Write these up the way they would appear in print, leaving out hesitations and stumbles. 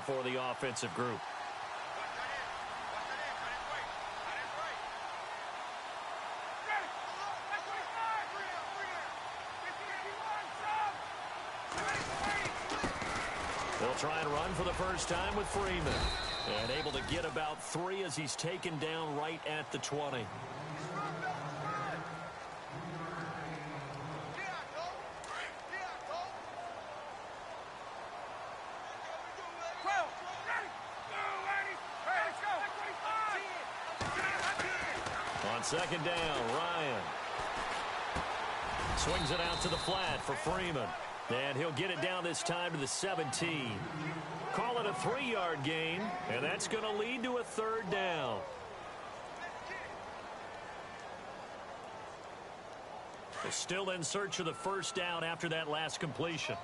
for the offensive group. They'll try and run for the first time with Freeman. And able to get about 3 as he's taken down right at the 20. On second down, Ryan swings it out to the flat for Freeman. And he'll get it down this time to the 17. Call it a 3-yard gain, and that's going to lead to a 3rd down. They're still in search of the first down after that last completion.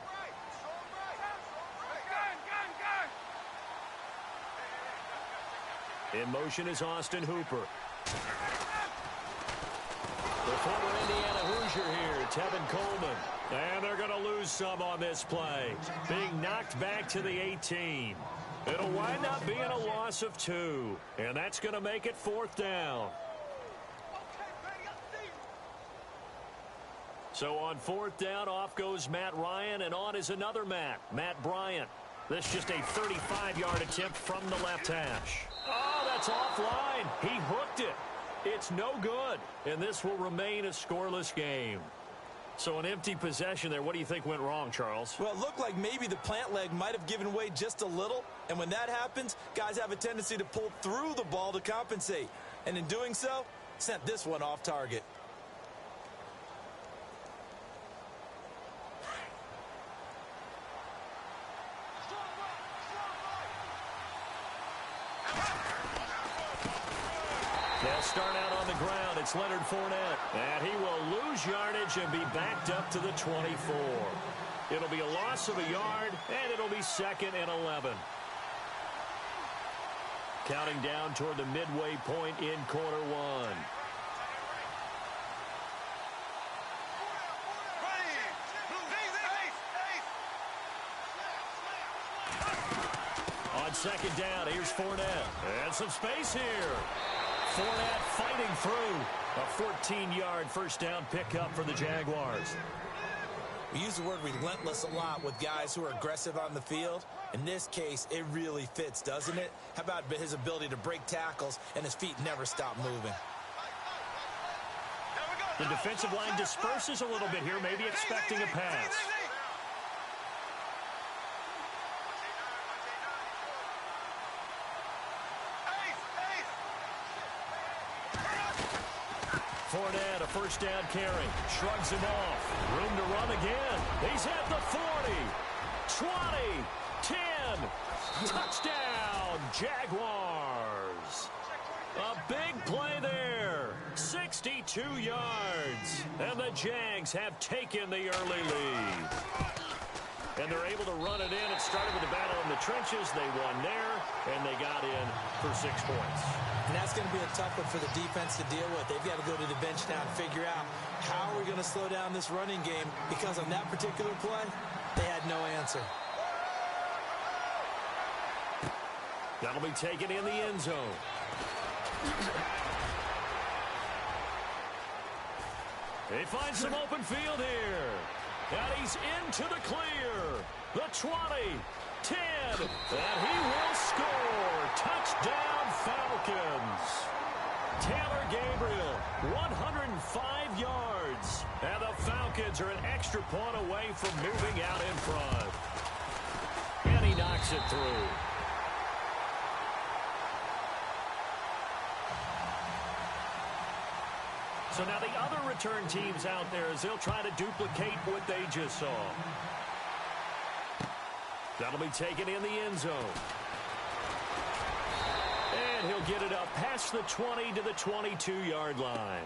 In motion is Austin Hooper. The former Indiana Hoosier here, Tevin Coleman. And they're going to lose some on this play. Being knocked back to the 18. It'll wind up being a loss of 2. And that's going to make it 4th down. So on 4th down, off goes Matt Ryan, and on is another Matt Bryant. This just a 35-yard attempt from the left hash. Oh, that's offline. He hooked it. It's no good, and this will remain a scoreless game. So an empty possession there. What do you think went wrong, Charles? Well, it looked like maybe the plant leg might have given way just a little, and when that happens, guys have a tendency to pull through the ball to compensate, and in doing so, sent this one off target. They'll start out on the ground. It's Leonard Fournette. And he will lose yardage and be backed up to the 24. It'll be a loss of a yard, and it'll be 2nd and 11. Counting down toward the midway point in quarter 1. On second down, here's Fournette. And some space here. Fournette fighting through. A 14-yard first down pickup for the Jaguars. We use the word relentless a lot with guys who are aggressive on the field. In this case, it really fits, doesn't it? How about his ability to break tackles and his feet never stop moving? The defensive line disperses a little bit here, maybe expecting a pass. Fournette, a first down carry. Shrugs him off. Room to run again. He's at the 40. 20. 10. Touchdown, Jaguars. A big play there. 62 yards. And the Jags have taken the early lead. And they're able to run it in. It started with a battle in the trenches. They won there, and they got in for 6 points. And that's going to be a tough one for the defense to deal with. They've got to go to the bench now and figure out how are we going to slow down this running game, because on that particular play, they had no answer. That'll be taken in the end zone. He finds some open field here. And he's into the clear. The 20, 10, and he will score. Touchdown, Falcons. Taylor Gabriel, 105 yards. And the Falcons are an extra point away from moving out in front. And he knocks it through. So now the other return teams out there, as they'll try to duplicate what they just saw. That'll be taken in the end zone. And he'll get it up past the 20 to the 22-yard line.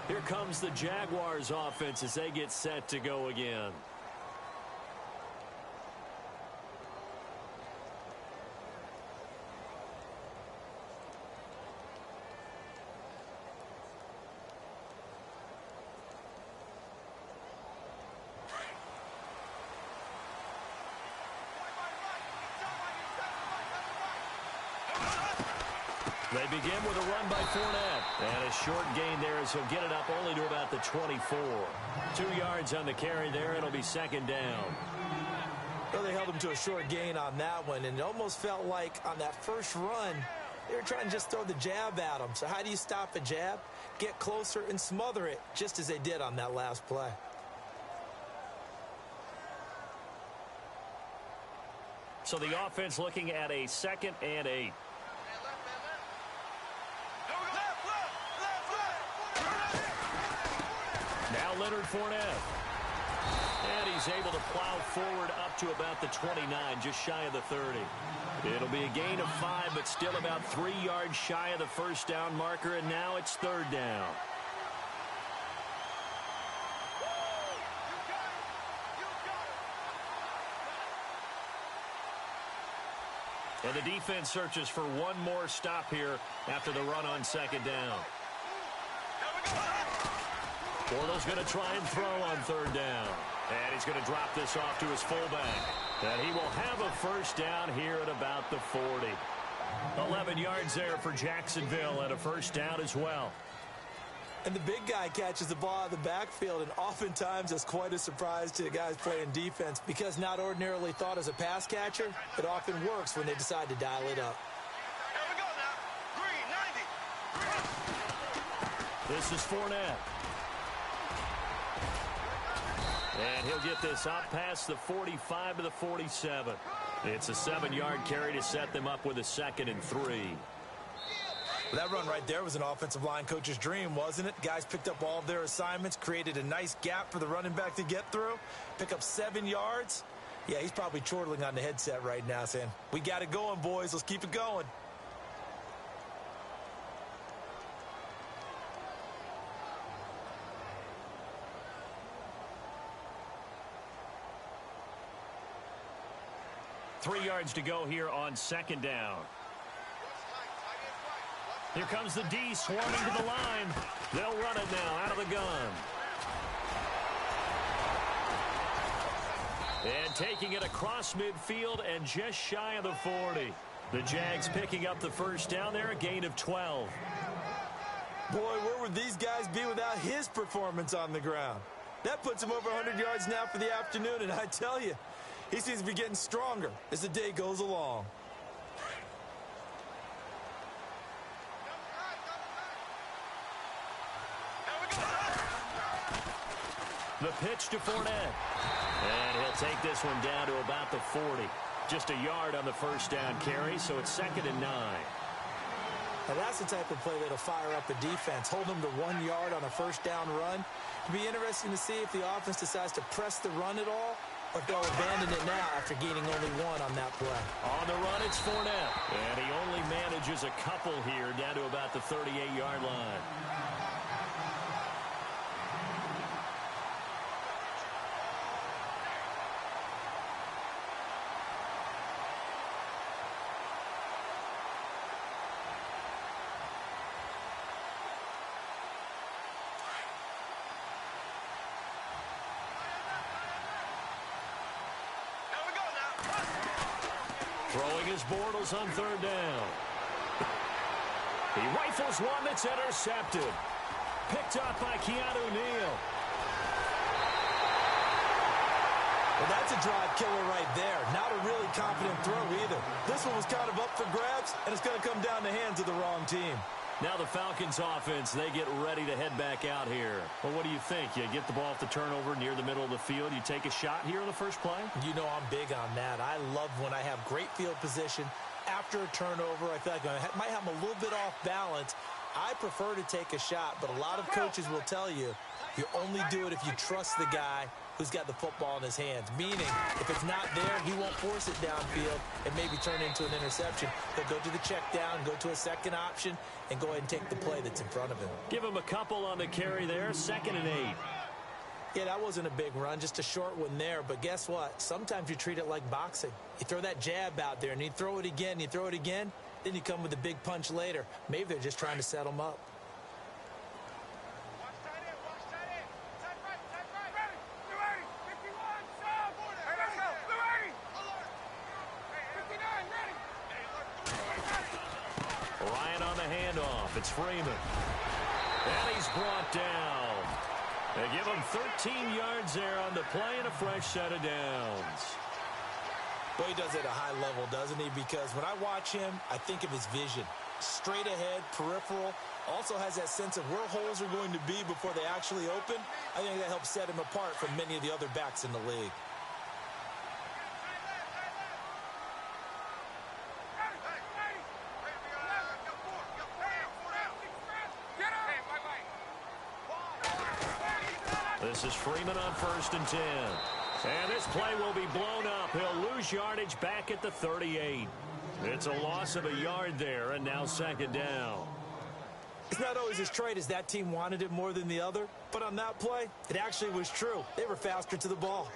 Here comes the Jaguars offense as they get set to go again. They begin with a run by Fournette. And a short gain there as he'll get it up only to about the 24. 2 yards on the carry there. It'll be second down. Well, they held him to a short gain on that one, and it almost felt like on that first run, they were trying to just throw the jab at him. So how do you stop a jab? Get closer and smother it, just as they did on that last play. So the offense looking at a 2nd and 8. Now Leonard Fournette. And he's able to plow forward up to about the 29, just shy of the 30. It'll be a gain of 5, but still about 3 yards shy of the first down marker, and now it's 3rd down. And the defense searches for one more stop here after the run on 2nd down. Bortles going to try and throw on 3rd down. And he's going to drop this off to his fullback. And he will have a first down here at about the 40. 11 yards there for Jacksonville and a first down as well. And the big guy catches the ball out of the backfield, and oftentimes it's quite a surprise to the guys playing defense because not ordinarily thought as a pass catcher, it often works when they decide to dial it up. Here we go now. Green, 90. This is Fournette. And he'll get this up past the 45 to the 47. It's a 7-yard carry to set them up with a 2nd and 3. Well, that run right there was an offensive line coach's dream, wasn't it? Guys picked up all of their assignments, created a nice gap for the running back to get through, pick up 7 yards. Yeah, he's probably chortling on the headset right now saying, we got it going, boys. Let's keep it going. Three yards to go here on 2nd down. Here comes the D swarming to the line. They'll run it now out of the gun. And taking it across midfield and just shy of the 40. The Jags picking up the first down there, a gain of 12. Boy, where would these guys be without his performance on the ground? That puts him over 100 yards now for the afternoon, and I tell you, he seems to be getting stronger as the day goes along. The pitch to Fournette. And he'll take this one down to about the 40. Just a yard on the first down carry, so it's 2nd and 9. Now that's the type of play that'll fire up a defense. Hold them to 1 yard on a first down run. It'll be interesting to see if the offense decides to press the run at all, or if they'll abandon it now after gaining only 1 on that play. On the run, it's Fournette. And he only manages a couple here down to about the 38-yard line. Throwing his Bortles on 3rd down. He rifles one that's intercepted. Picked up by Keanu Neal. Well, that's a drive killer right there. Not a really confident throw either. This one was kind of up for grabs, and it's going to come down the hands of the wrong team. Now the Falcons offense, they get ready to head back out here. Well, what do you think? You get the ball off the turnover near the middle of the field. You take a shot here on the first play? You know I'm big on that. I love when I have great field position. After a turnover, I feel like I might have a little bit off balance. I prefer to take a shot, but a lot of coaches will tell you only do it if you trust the guy who's got the football in his hands. Meaning, if it's not there, he won't force it downfield and maybe turn into an interception. He'll go to the check down, go to a second option, and go ahead and take the play that's in front of him. Give him a couple on the carry there, 2nd and 8. Yeah, that wasn't a big run, just a short one there. But guess what? Sometimes you treat it like boxing. You throw that jab out there, and you throw it again, then you come with a big punch later. Maybe they're just trying to set him up. handoff. It's Freeman. And he's brought down. They give him 13 yards there on the play and a fresh set of downs. Well, he does it at a high level, doesn't he? Because when I watch him, I think of his vision. Straight ahead, peripheral. Also has that sense of where holes are going to be before they actually open. I think that helps set him apart from many of the other backs in the league. This is Freeman on 1st and 10. And this play will be blown up. He'll lose yardage back at the 38. It's a loss of a yard there, and now 2nd down. It's not always as straight as that team wanted it more than the other, but on that play, it actually was true. They were faster to the ball.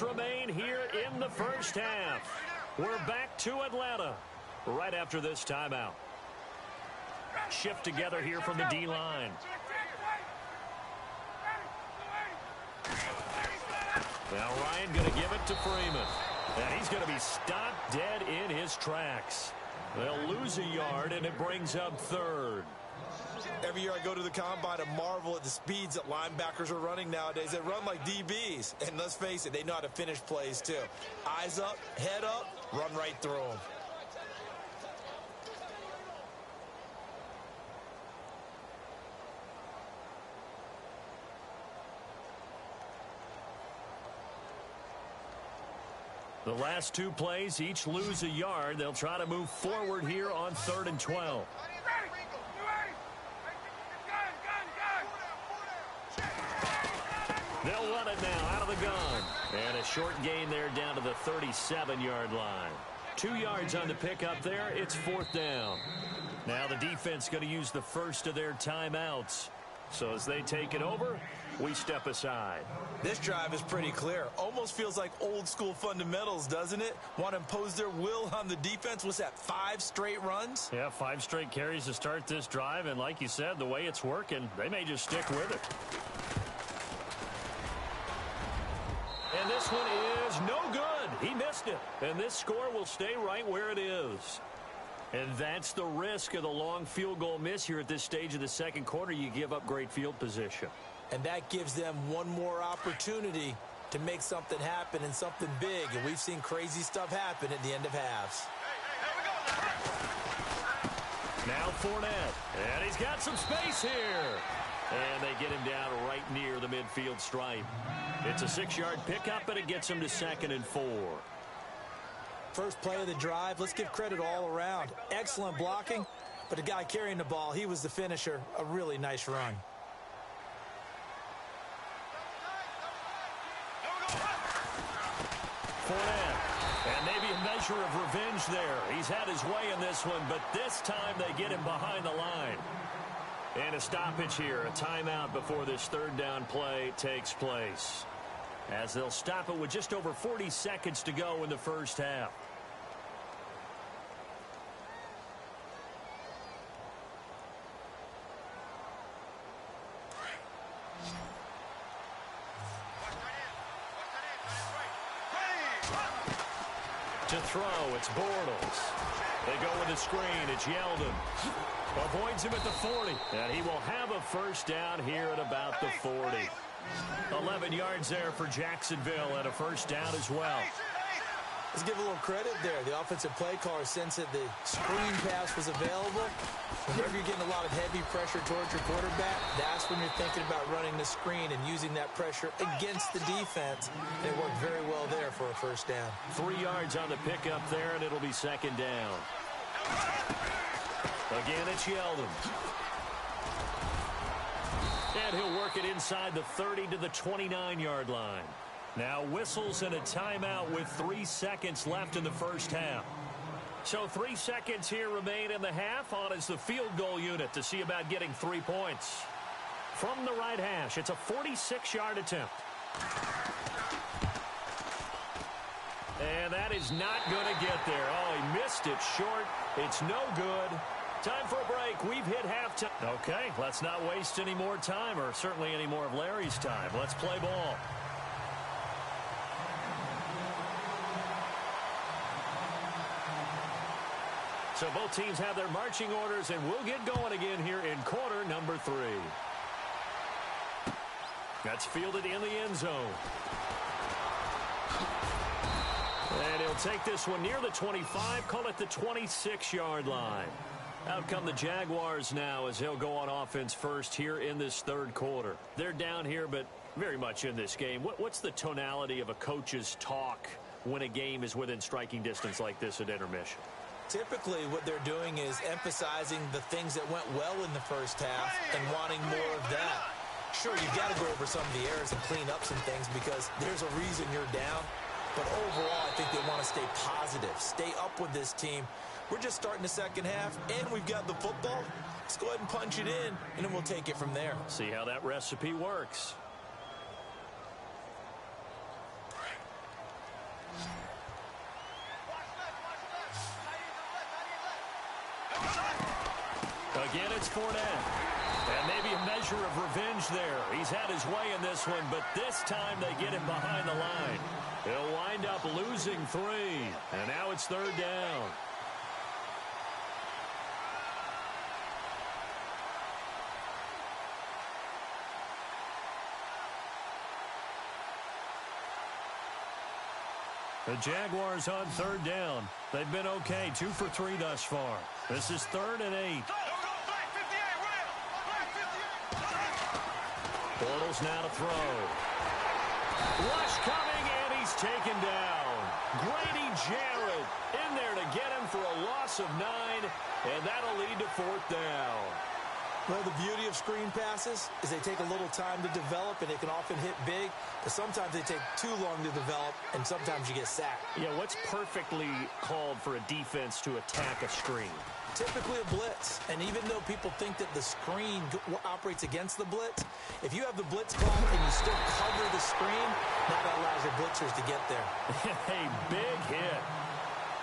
Remain here in the first half. We're back to Atlanta right after this timeout. Shift together here from the D-line. Now Ryan going to give it to Freeman. And he's going to be stopped dead in his tracks. They'll lose a yard, and it brings up 3rd. Every year I go to the combine and marvel at the speeds that linebackers are running nowadays. They run like DBs. And let's face it, they know how to finish plays too. Eyes up, head up, run right through them. The last 2 plays each lose a yard. They'll try to move forward here on 3rd and 12. They'll run it now out of the gun. And a short gain there down to the 37-yard line. 2 yards on the pickup there. It's 4th down. Now the defense going to use the first of their timeouts. So as they take it over, we step aside. This drive is pretty clear. Almost feels like old school fundamentals, doesn't it? Want to impose their will on the defense. What's that, 5 straight runs? Yeah, 5 straight carries to start this drive. And like you said, the way it's working, they may just stick with it. And this one is no good. He missed it. And this score will stay right where it is. And that's the risk of the long field goal miss here at this stage of the second quarter. You give up great field position. And that gives them one more opportunity to make something happen and something big. And we've seen crazy stuff happen at the end of halves. Now Fournette. And he's got some space here. And they get him down right near the midfield stripe. It's a 6-yard pickup, and it gets him to 2nd and 4. First play of the drive, let's give credit all around. Excellent blocking, but the guy carrying the ball, he was the finisher. A really nice run. Fournette. And maybe a measure of revenge there. He's had his way in this one, but this time they get him behind the line. And a stoppage here, a timeout before this 3rd down play takes place. As they'll stop it with just over 40 seconds to go in the first half. To throw, it's Bortles. They go with a screen, it's Yeldon. Avoids him at the 40. And he will have a first down here at about the 40. 11 yards there for Jacksonville and a first down as well. Let's give a little credit there. The offensive play caller sensed that the screen pass was available. Whenever you're getting a lot of heavy pressure towards your quarterback, that's when you're thinking about running the screen and using that pressure against the defense. And it worked very well there for a first down. 3 yards on the pickup there, and it'll be 2nd down. Again, it's Yeldon. And he'll work it inside the 30 to the 29-yard line. Now whistles and a timeout with 3 seconds left in the first half. So 3 seconds here remain in the half. On is the field goal unit to see about getting 3 points. From the right hash, it's a 46-yard attempt. And that is not going to get there. Oh, he missed it short. It's no good. Time for a break. We've hit halftime. Okay, let's not waste any more time, or certainly any more of Larry's time. Let's play ball. So both teams have their marching orders, and we'll get going again here in quarter number 3. That's fielded in the end zone. And he'll take this one near the 25, call it the 26-yard line. Out come the Jaguars now as they'll go on offense first here in this third quarter. They're down here, but very much in this game. What's the tonality of a coach's talk when a game is within striking distance like this at intermission? Typically, what they're doing is emphasizing the things that went well in the first half and wanting more of that. Sure, you've got to go over some of the errors and clean up some things because there's a reason you're down. But overall, I think they want to stay positive, stay up with this team. We're just starting the second half, and we've got the football. Let's go ahead and punch it in, and then we'll take it from there. See how that recipe works. Again, it's Fournette. And maybe a measure of revenge there. He's had his way in this one, but this time they get him behind the line. He'll wind up losing 3. And now it's third down. The Jaguars on third down. They've been okay, 2 for 3 thus far. This is 3rd and 8. Bortles now to throw. Rush coming, and he's taken down. Grady Jarrett in there to get him for a loss of 9, and that'll lead to 4th down. Well, the beauty of screen passes is they take a little time to develop, and they can often hit big, but sometimes they take too long to develop, and sometimes you get sacked. Yeah, what's perfectly called for a defense to attack a screen? Typically a blitz, and even though people think that the screen operates against the blitz, if you have the blitz call and you still cover the screen, that allows your blitzers to get there. A big hit.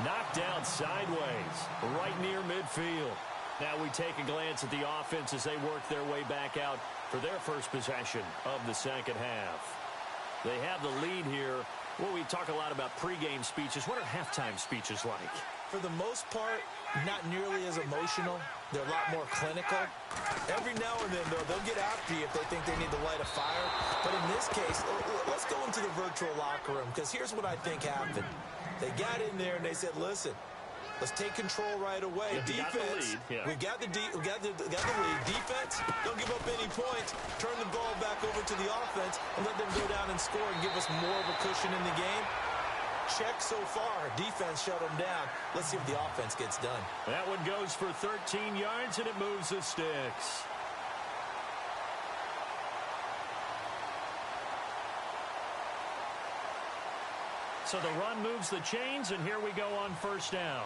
Knocked down sideways, right near midfield. Now we take a glance at the offense as they work their way back out for their first possession of the second half. They have the lead here. Well, we talk a lot about pregame speeches. What are halftime speeches like? For the most part, not nearly as emotional. They're a lot more clinical. Every now and then, though, they'll get after you if they think they need to light a fire. But in this case, let's go into the virtual locker room, because here's what I think happened. They got in there and they said, listen, let's take control right away. Defense, we got the lead. Defense, don't give up any points. Turn the ball back over to the offense and let them go down and score and give us more of a cushion in the game. Check so far. Defense shut them down. Let's see if the offense gets done. That one goes for 13 yards, and it moves the sticks. So the run moves the chains, and here we go on first down.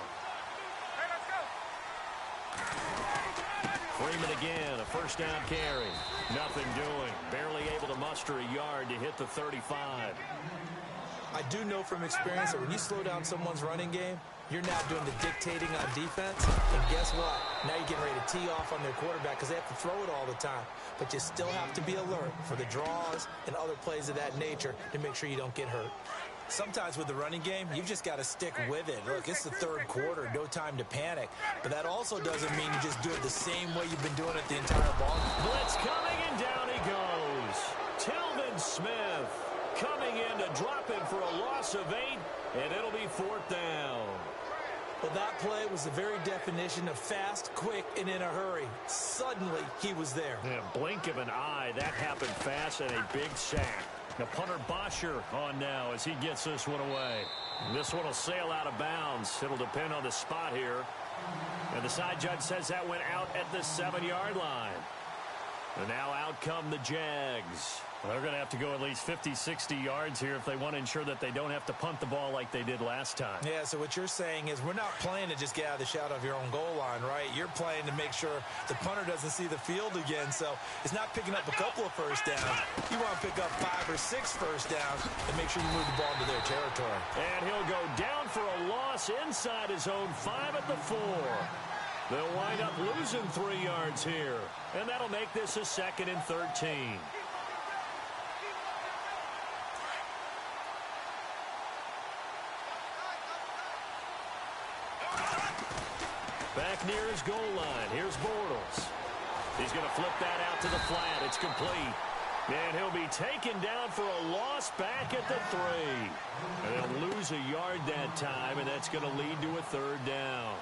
Freeman again, a first down carry. Nothing doing. Barely able to muster a yard to hit the 35. I do know from experience that when you slow down someone's running game, you're now doing the dictating on defense. And guess what? Now you're getting ready to tee off on their quarterback because they have to throw it all the time. But you still have to be alert for the draws and other plays of that nature to make sure you don't get hurt. Sometimes with the running game, you've just got to stick with it. Look, it's the third quarter, no time to panic. But that also doesn't mean you just do it the same way you've been doing it the entire ball. Blitz coming, and down he goes. Telvin Smith coming in to drop him for a loss of 8, and it'll be 4th down. Well, that play was the very definition of fast, quick, and in a hurry. Suddenly, he was there. Yeah, blink of an eye, that happened fast, and a big sack. Now punter Bosher on now as he gets this one away. This one will sail out of bounds. It'll depend on the spot here. And the side judge says that went out at the 7-yard line. And now out come the Jags. They're going to have to go at least 50, 60 yards here if they want to ensure that they don't have to punt the ball like they did last time. Yeah, so what you're saying is we're not playing to just get out of the shadow of your own goal line, right? You're playing to make sure the punter doesn't see the field again. So it's not picking up a couple of first downs. You want to pick up 5 or 6 first downs and make sure you move the ball into their territory. And he'll go down for a loss inside his own 5 at the 4. They'll wind up losing 3 yards here. And that'll make this a 2nd and 13. Back near his goal line. Here's Bortles. He's going to flip that out to the flat. It's complete. And he'll be taken down for a loss back at the 3. And they'll lose a yard that time, and that's going to lead to a 3rd down.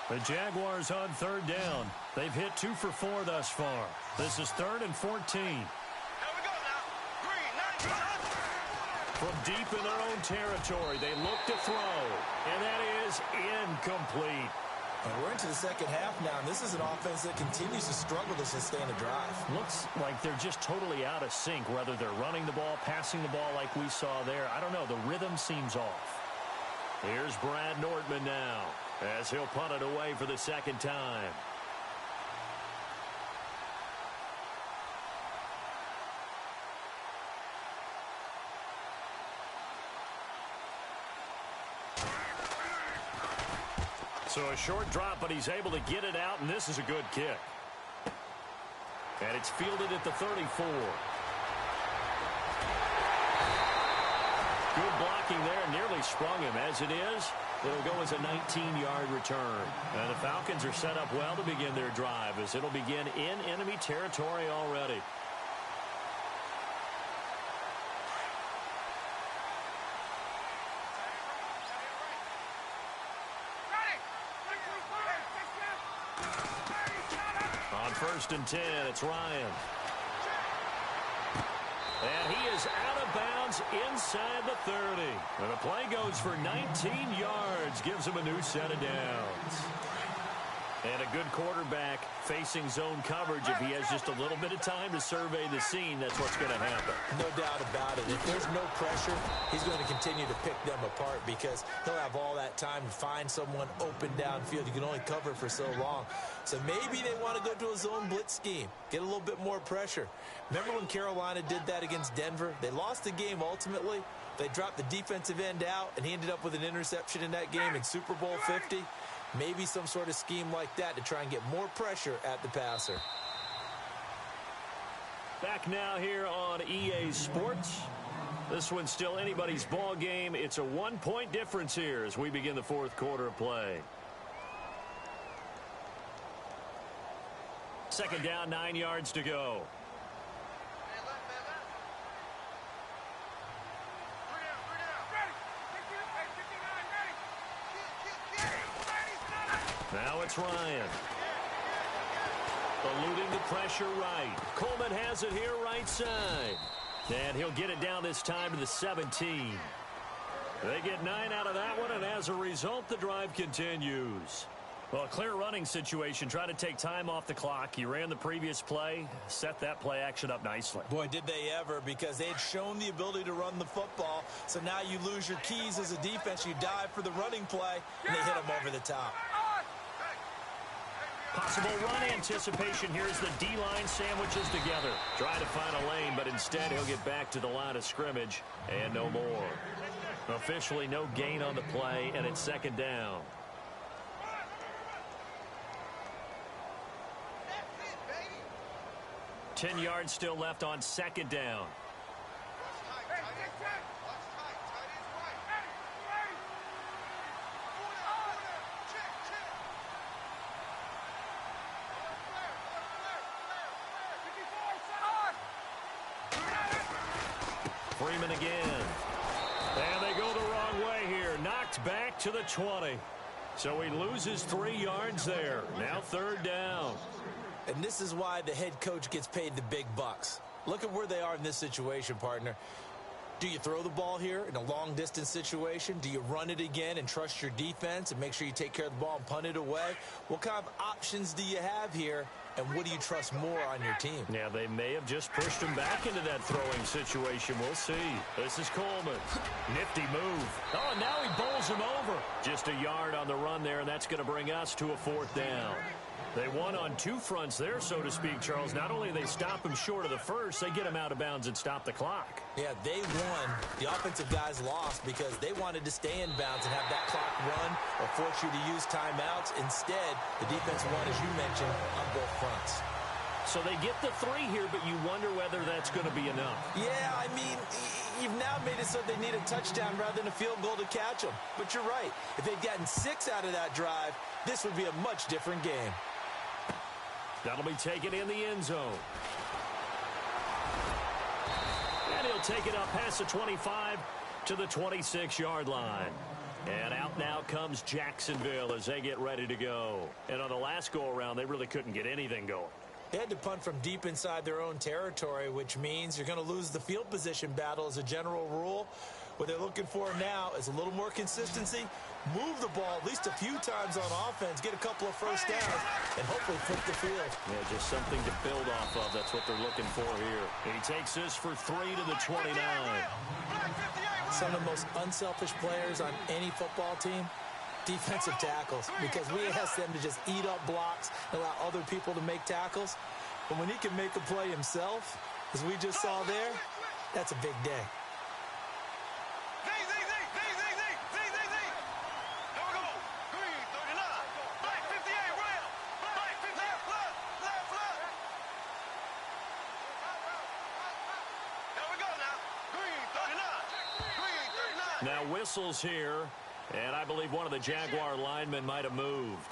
The Jaguars on 3rd down. They've hit 2 for 4 thus far. This is 3rd and 14. From deep in their own territory, they look to throw, and that is incomplete. And we're into the second half now, and this is an offense that continues to struggle to sustain a drive. Looks like they're just totally out of sync, whether they're running the ball, passing the ball like we saw there. I don't know. The rhythm seems off. Here's Brad Nortman now, as he'll punt it away for the 2nd time. So a short drop, but he's able to get it out, and this is a good kick. And it's fielded at the 34. Good blocking there, nearly sprung him. As it is, it'll go as a 19-yard return. And the Falcons are set up well to begin their drive, as it'll begin in enemy territory already. On 1st and 10, it's Ryan. And he is out of bounds inside the 30. And the play goes for 19 yards, gives him a new set of downs. And a good quarterback facing zone coverage. If he has just a little bit of time to survey the scene, that's what's going to happen. No doubt about it. If there's no pressure, he's going to continue to pick them apart because he'll have all that time to find someone open downfield. You can only cover for so long. So maybe they want to go to a zone blitz scheme, get a little bit more pressure. Remember when Carolina did that against Denver? They lost the game ultimately. They dropped the defensive end out, and he ended up with an interception in that game in Super Bowl 50. Maybe some sort of scheme like that to try and get more pressure at the passer. Back now here on EA Sports. This one's still anybody's ball game. It's a 1-point difference here as we begin the 4th quarter of play. 2nd down, 9 yards to go. Now it's Ryan. Eluding the pressure right. Coleman has it here right side. And he'll get it down this time to the 17. They get 9 out of that one, and as a result, the drive continues. Well, a clear running situation. Trying to take time off the clock. He ran the previous play, set that play action up nicely. Boy, did they ever, because they'd shown the ability to run the football. So now you lose your keys as a defense. You dive for the running play, and they hit him over the top. Possible run anticipation. Here's the D-line sandwiches together. Trying to find a lane, but instead he'll get back to the line of scrimmage and no more. Officially no gain on the play, and it's 2nd down. That's it, 10 yards still left on 2nd down. Freeman again. And they go the wrong way here. Knocked back to the 20. So he loses 3 yards there. Now 3rd down. And this is why the head coach gets paid the big bucks. Look at where they are in this situation, partner. Do you throw the ball here in a long-distance situation? Do you run it again and trust your defense and make sure you take care of the ball and punt it away? What kind of options do you have here, and what do you trust more on your team? Yeah, they may have just pushed him back into that throwing situation. We'll see. This is Coleman. Nifty move. Oh, and now he bowls him over. Just a yard on the run there, and that's going to bring us to a 4th down. They won on 2 fronts there, so to speak, Charles. Not only do they stop him short of the first, they get him out of bounds and stop the clock. Yeah, they won. The offensive guys lost because they wanted to stay in bounds and have that clock run or force you to use timeouts. Instead, the defense won, as you mentioned, on both fronts. So they get the 3 here, but you wonder whether that's going to be enough. Yeah, I mean, you've now made it so they need a touchdown rather than a field goal to catch them. But you're right. If they'd gotten 6 out of that drive, this would be a much different game. That'll be taken in the end zone. And he'll take it up past the 25 to the 26-yard line. And out now comes Jacksonville as they get ready to go. And on the last go-around, they really couldn't get anything going. They had to punt from deep inside their own territory, which means you're going to lose the field position battle as a general rule. What they're looking for now is a little more consistency, move the ball at least a few times on offense, get a couple of first downs, and hopefully flip the field. Yeah, just something to build off of. That's what they're looking for here. And he takes this for 3 to the 29. Some of the most unselfish players on any football team, defensive tackles, because we ask them to just eat up blocks and allow other people to make tackles. But when he can make a play himself, as we just saw there, that's a big day. Now whistles here, and I believe one of the Jaguar linemen might have moved.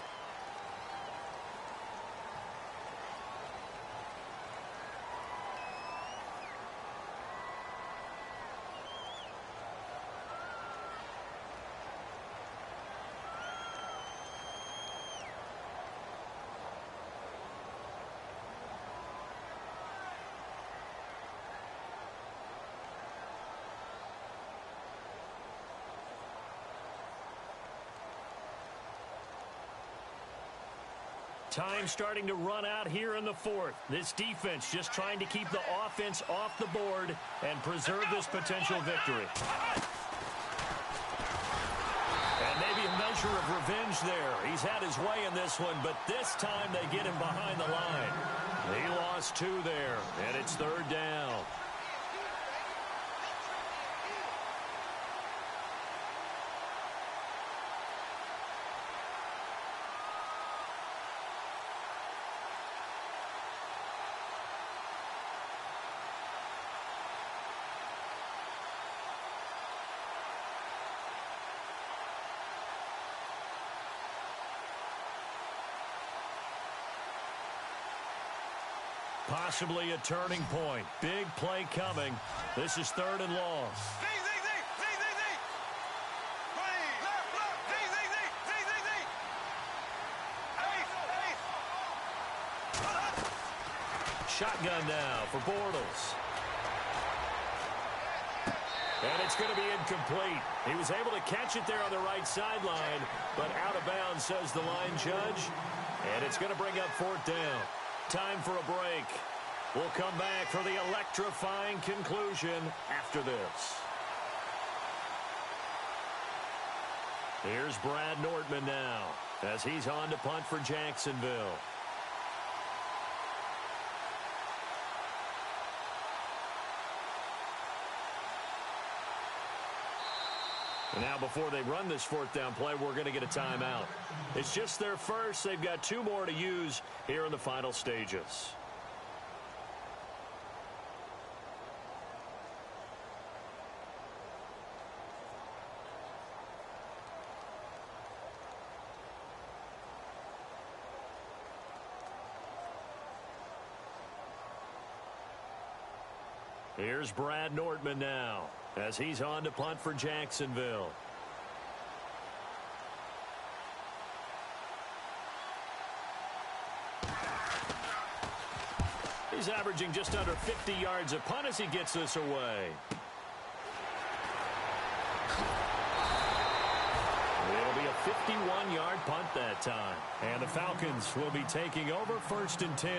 Time starting to run out here in the 4th. This defense just trying to keep the offense off the board and preserve this potential victory. And maybe a measure of revenge there. He's had his way in this one, but this time they get him behind the line. He lost 2 there, and it's 3rd down. Possibly a turning point. Big play coming. This is 3rd and long. Shotgun now for Bortles. And it's going to be incomplete. He was able to catch it there on the right sideline, but out of bounds, says the line judge. And it's going to bring up 4th down. Time for a break. We'll come back for the electrifying conclusion after this. Here's Brad Nortman now as he's on to punt for Jacksonville. And now before they run this 4th down play, we're going to get a timeout. It's just their first. They've got 2 more to use here in the final stages. Here's Brad Nortman now as he's on to punt for Jacksonville. He's averaging just under 50 yards a punt as he gets this away. 51-yard punt that time. And the Falcons will be taking over 1st and 10.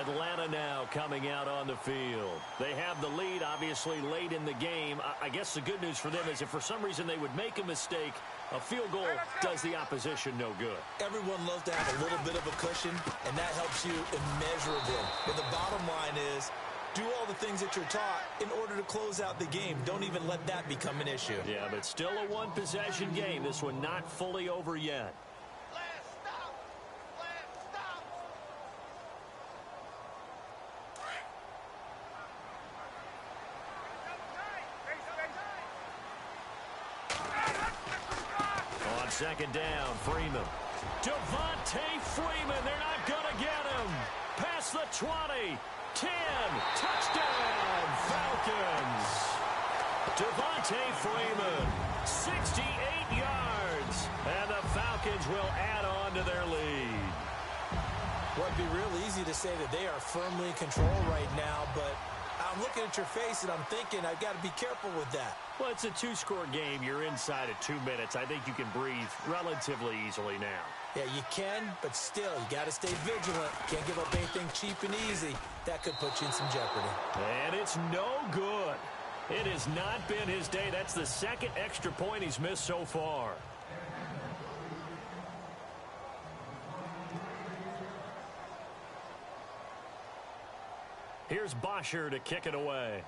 Atlanta now coming out on the field. They have the lead, obviously, late in the game. I guess the good news for them is if for some reason they would make a mistake, a field goal does the opposition no good. Everyone loves to have a little bit of a cushion, and that helps you immeasurably. But the bottom line is, do all the things that you're taught in order to close out the game. Don't even let that become an issue. Yeah, but still a one-possession game. This one not fully over yet. On 2nd down, Freeman. Devontae Freeman, they're not going to get him. Past the 20, 10, touchdown, Falcons. Devontae Freeman, 68 yards, and the Falcons will add on to their lead. Well, it'd be real easy to say that they are firmly in control right now, but I'm looking at your face and I'm thinking I've got to be careful with that. Well, it's a 2-score game. You're inside at 2 minutes. I think you can breathe relatively easily now. Yeah, you can, but still, you got to stay vigilant. Can't give up anything cheap and easy. That could put you in some jeopardy. And it's no good. It has not been his day. That's the 2nd extra point he's missed so far. Here's Bosher to kick it away.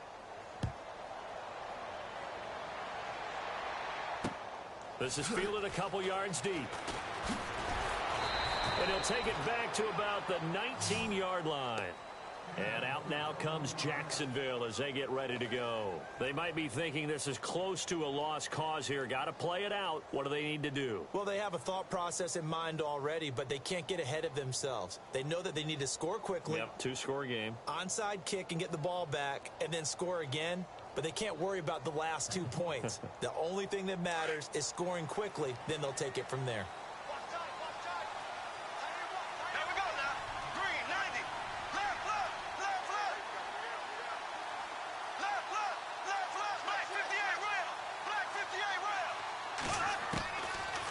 This is fielded a couple yards deep. And he'll take it back to about the 19-yard line. And out now comes Jacksonville as they get ready to go. They might be thinking this is close to a lost cause here. Got to play it out. What do they need to do? Well, they have a thought process in mind already, but they can't get ahead of themselves. They know that they need to score quickly. Yep, 2-score game. Onside kick and get the ball back and then score again. But they can't worry about the last 2 points. The only thing that matters is scoring quickly. Then they'll take it from there.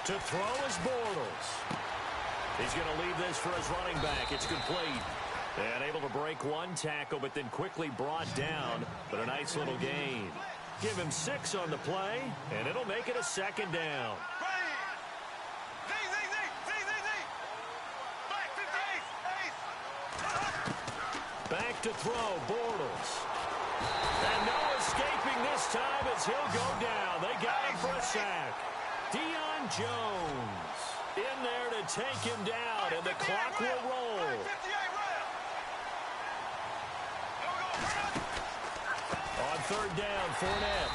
To throw is Bortles. He's going to leave this for his running back. It's complete. And able to break one tackle, but then quickly brought down. But a nice little gain. Give him 6 on the play, and it'll make it a 2nd down. Back to throw, Bortles. And no escaping this time as he'll go down. They got him for a sack. Deion Jones in there to take him down, and the clock will roll. On 3rd down, Fournette.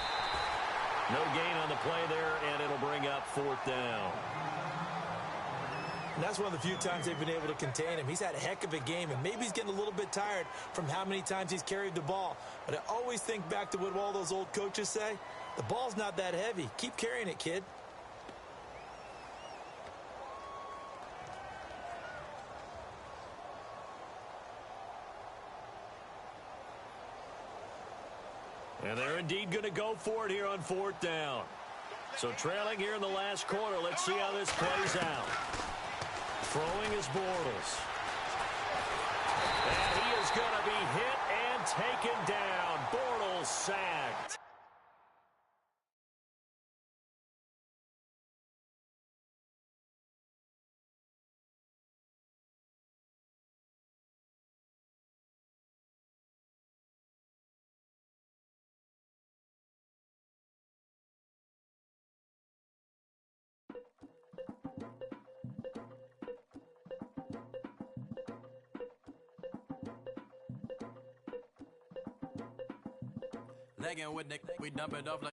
No gain on the play there, and it'll bring up 4th down. And that's one of the few times they've been able to contain him. He's had a heck of a game, and maybe he's getting a little bit tired from how many times he's carried the ball. But I always think back to what all those old coaches say. The ball's not that heavy. Keep carrying it, kid. And they're indeed going to go for it here on 4th down. So trailing here in the last quarter. Let's see how this plays out. Throwing is Bortles. And he is going to be hit and taken down. Bortles sacked. Legging with Nick, we dump it off like